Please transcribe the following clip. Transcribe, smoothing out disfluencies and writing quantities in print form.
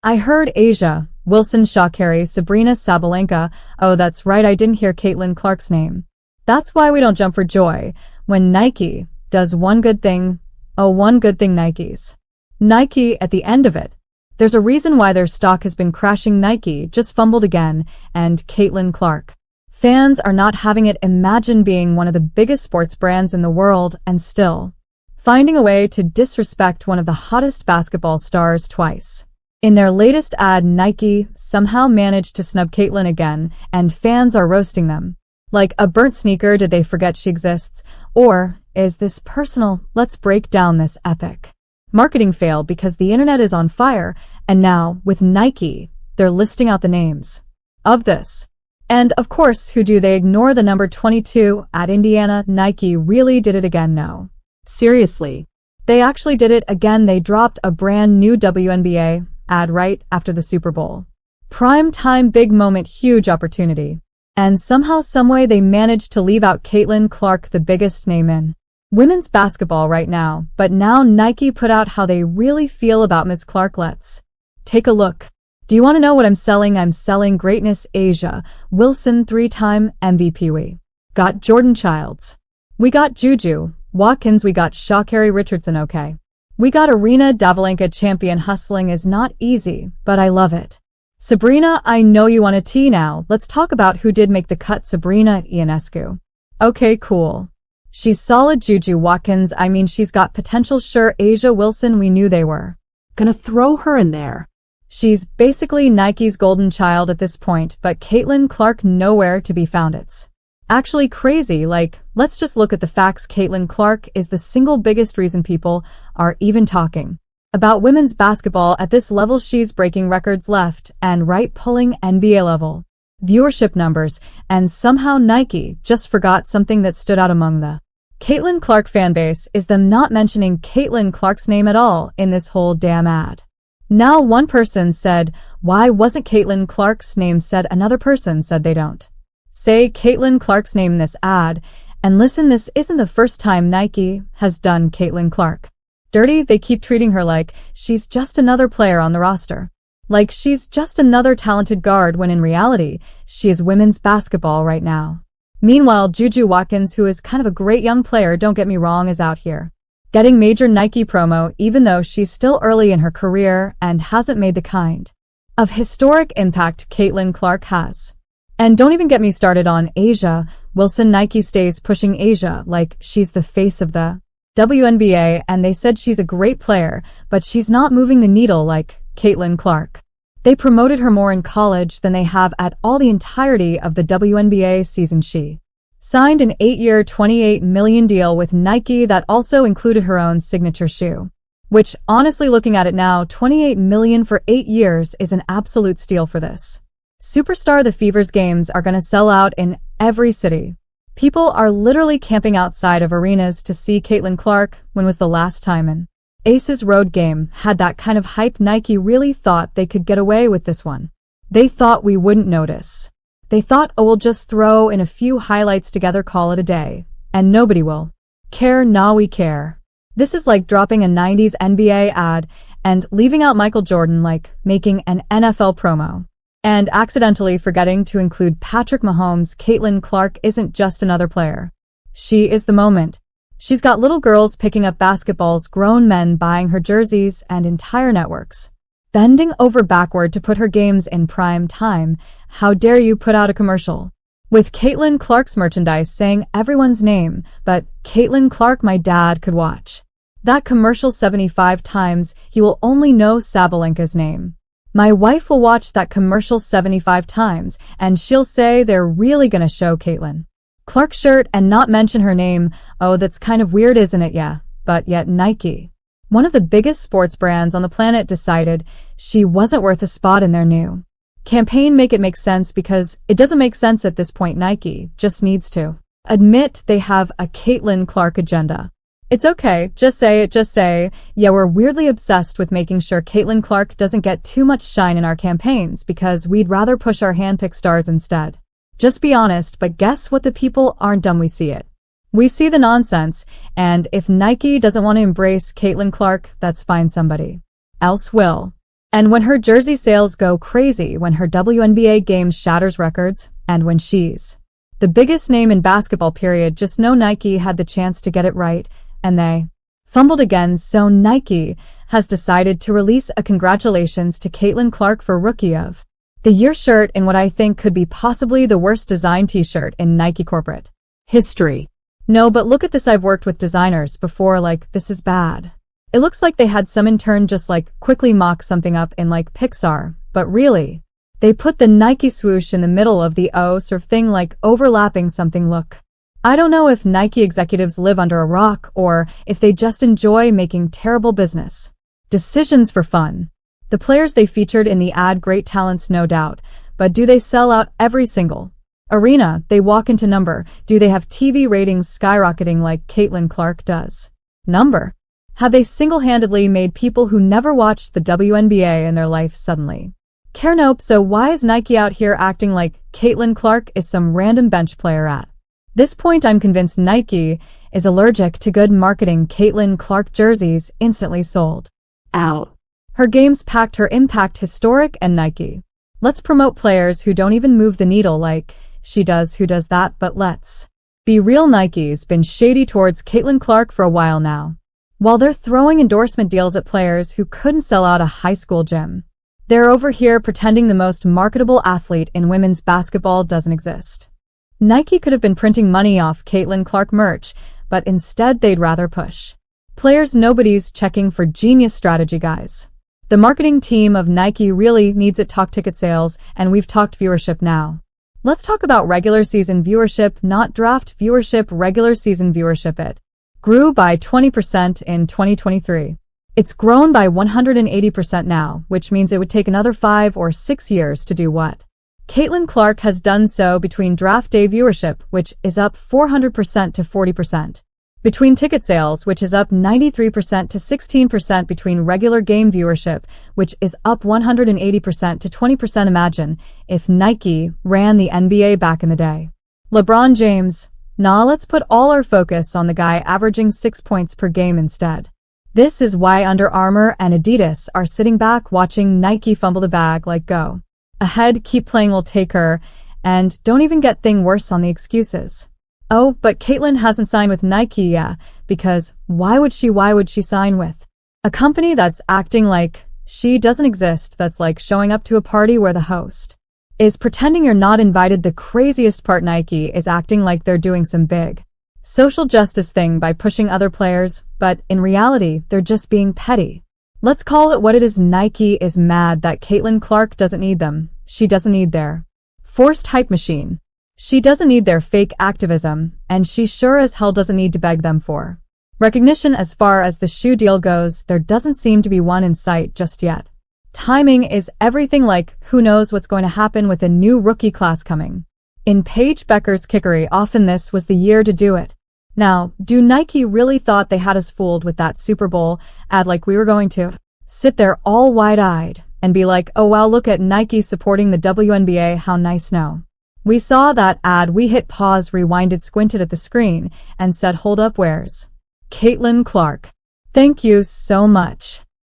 I heard Asia, Wilson Sha'Carri, Sabrina Sabalenka. Oh, that's right, I didn't hear Caitlin Clark's name. That's why we don't jump for joy when Nike does one good thing. Oh, one good thing Nikes. Nike at the end of it. There's a reason why their stock has been crashing. Nike just fumbled again, and Caitlin Clark. Fans are not having it. Imagine being one of the biggest sports brands in the world and still finding a way to disrespect one of the hottest basketball stars twice. In their latest ad, Nike somehow managed to snub Caitlin again, and fans are roasting them. Like a burnt sneaker, did they forget she exists? Or is this personal? Let's break down this epic marketing fail because the internet is on fire, and now, with Nike, they're listing out the names of this. And of course, who do they ignore? The number 22 at Indiana. Nike really did it again. No. Seriously. They actually did it again. They dropped a brand new WNBA ad right after the Super Bowl. Prime time, big moment, huge opportunity. And somehow, someway, they managed to leave out Caitlin Clark, the biggest name in women's basketball right now. But now Nike put out how they really feel about Ms. Clark. Let's take a look. Do you want to know what I'm selling? I'm selling greatness. Asia Wilson, 3-time MVP. We got Jordan Childs. We got Juju Watkins. We got Sha'Carri Richardson. Okay. We got Arena Davalenka, champion. Hustling is not easy, but I love it. Sabrina, I know you want a tea now. Let's talk about who did make the cut. Sabrina Ionescu. Okay, cool. She's solid. Juju Watkins, I mean, she's got potential. Sure. Asia Wilson, we knew they were gonna throw her in there. She's basically Nike's golden child at this point, but Caitlin Clark nowhere to be found. It's actually crazy. Like, let's just look at the facts. Caitlin Clark is the single biggest reason people are even talking about women's basketball at this level. She's breaking records left and right, pulling NBA level viewership numbers, and somehow Nike just forgot something that stood out among the Caitlin Clark fanbase is them not mentioning Caitlin Clark's name at all in this whole damn ad. Now one person said, why wasn't Caitlin Clark's name said? Another person said they don't say Caitlin Clark's name in this ad. And listen, this isn't the first time Nike has done Caitlin Clark dirty. They keep treating her like she's just another player on the roster. Like she's just another talented guard, when in reality, she is women's basketball right now. Meanwhile, Juju Watkins, who is kind of a great young player, don't get me wrong, is out here getting major Nike promo, even though she's still early in her career and hasn't made the kind of historic impact Caitlin Clark has. And don't even get me started on Asia Wilson. Nike stays pushing Asia like she's the face of the WNBA, and they said she's a great player, but she's not moving the needle like Caitlin Clark. They promoted her more in college than they have at all the entirety of the WNBA season. She signed an 8-year, $28 million deal with Nike that also included her own signature shoe. Which, honestly, looking at it now, $28 million for 8 years is an absolute steal for this superstar. The Fever's games are gonna sell out in every city. People are literally camping outside of arenas to see Caitlin Clark. When was the last time an Aces road game had that kind of hype? Nike really thought they could get away with this one. They thought we wouldn't notice. They thought, oh, we'll just throw in a few highlights together, call it a day, and nobody will care. Nah, we care. This is like dropping a 90s NBA ad and leaving out Michael Jordan, like making an NFL promo and accidentally forgetting to include Patrick Mahomes. Caitlin Clark isn't just another player. She is the moment. She's got little girls picking up basketballs, grown men buying her jerseys, and entire networks bending over backward to put her games in prime time. How dare you put out a commercial with Caitlin Clark's merchandise saying everyone's name, but Caitlin Clark? My dad could watch that commercial 75 times. He will only know Sabalenka's name. My wife will watch that commercial 75 times, and she'll say they're really gonna show Caitlin Clark's shirt and not mention her name. Oh, that's kind of weird, isn't it? Yeah, but yet Nike, one of the biggest sports brands on the planet, decided she wasn't worth a spot in their new campaign. Make it make sense, because it doesn't make sense at this point. Nike just needs to admit they have a Caitlin Clark agenda. It's okay, just say it, just say, yeah, we're weirdly obsessed with making sure Caitlin Clark doesn't get too much shine in our campaigns because we'd rather push our handpicked stars instead. Just be honest. But guess what? The people aren't dumb. We see it. We see the nonsense, and if Nike doesn't want to embrace Caitlin Clark, that's fine. Somebody else will. And when her jersey sales go crazy, when her WNBA games shatters records, and when she's the biggest name in basketball period, just know Nike had the chance to get it right, and they fumbled again. So Nike has decided to release a congratulations to Caitlin Clark for Rookie of the Year shirt in what I think could be possibly the worst design t-shirt in Nike corporate history. No, but look at this. I've worked with designers before, like, this is bad. It looks like they had some intern just like quickly mock something up in like Pixar, but really, they put the Nike swoosh in the middle of the O sort of thing, like overlapping something. Look, I don't know if Nike executives live under a rock or if they just enjoy making terrible business decisions for fun. The players they featured in the ad, great talents no doubt, but do they sell out every single arena they walk into? Number, do they have TV ratings skyrocketing like Caitlin Clark does? Number, have they single-handedly made people who never watched the WNBA in their life suddenly care? Nope. So why is Nike out here acting like Caitlin Clark is some random bench player? At this point, I'm convinced Nike is allergic to good marketing. Caitlin Clark jerseys instantly sold out. Her games packed, her impact historic, and Nike, let's promote players who don't even move the needle like she does. Who does that? But let's be real, Nike's been shady towards Caitlin Clark for a while now. While they're throwing endorsement deals at players who couldn't sell out a high school gym, they're over here pretending the most marketable athlete in women's basketball doesn't exist. Nike could have been printing money off Caitlin Clark merch, but instead they'd rather push players. Nobody's checking for genius strategy, guys. The marketing team of Nike really needs it. Talk ticket sales, and we've talked viewership now. Let's talk about regular season viewership, not draft viewership. Regular season viewership, it grew by 20% in 2023. It's grown by 180% now, which means it would take another 5 or 6 years to do what Caitlin Clark has done. So between draft day viewership, which is up 400% to 40%, between ticket sales, which is up 93% to 16%, between regular game viewership, which is up 180% to 20%. Imagine if Nike ran the NBA back in the day. LeBron James. Nah, let's put all our focus on the guy averaging 6 points per game instead. This is why Under Armour and Adidas are sitting back watching Nike fumble the bag. Like, go ahead, keep playing, we'll take her, and don't even get thing worse on the excuses. Oh, but Caitlin hasn't signed with Nike, yeah, because why would she sign with a company that's acting like she doesn't exist, that's like showing up to a party where the host is pretending you're not invited? The craziest part, Nike is acting like they're doing some big social justice thing by pushing other players, but in reality, they're just being petty. Let's call it what it is. Nike is mad that Caitlin Clark doesn't need them. She doesn't need their forced hype machine. She doesn't need their fake activism, and she sure as hell doesn't need to beg them for recognition. As far as the shoe deal goes, there doesn't seem to be one in sight just yet. Timing is everything. Like, who knows what's going to happen with a new rookie class coming in. Paige Becker's kickery. Often this was the year to do it. Now, do Nike really thought they had us fooled with that Super Bowl ad? Like we were going to sit there all wide-eyed and be like, oh wow, look at Nike supporting the WNBA, how nice. No. We saw that ad, we hit pause, rewinded, squinted at the screen, and said, hold up, where's Caitlin Clark? Thank you so much.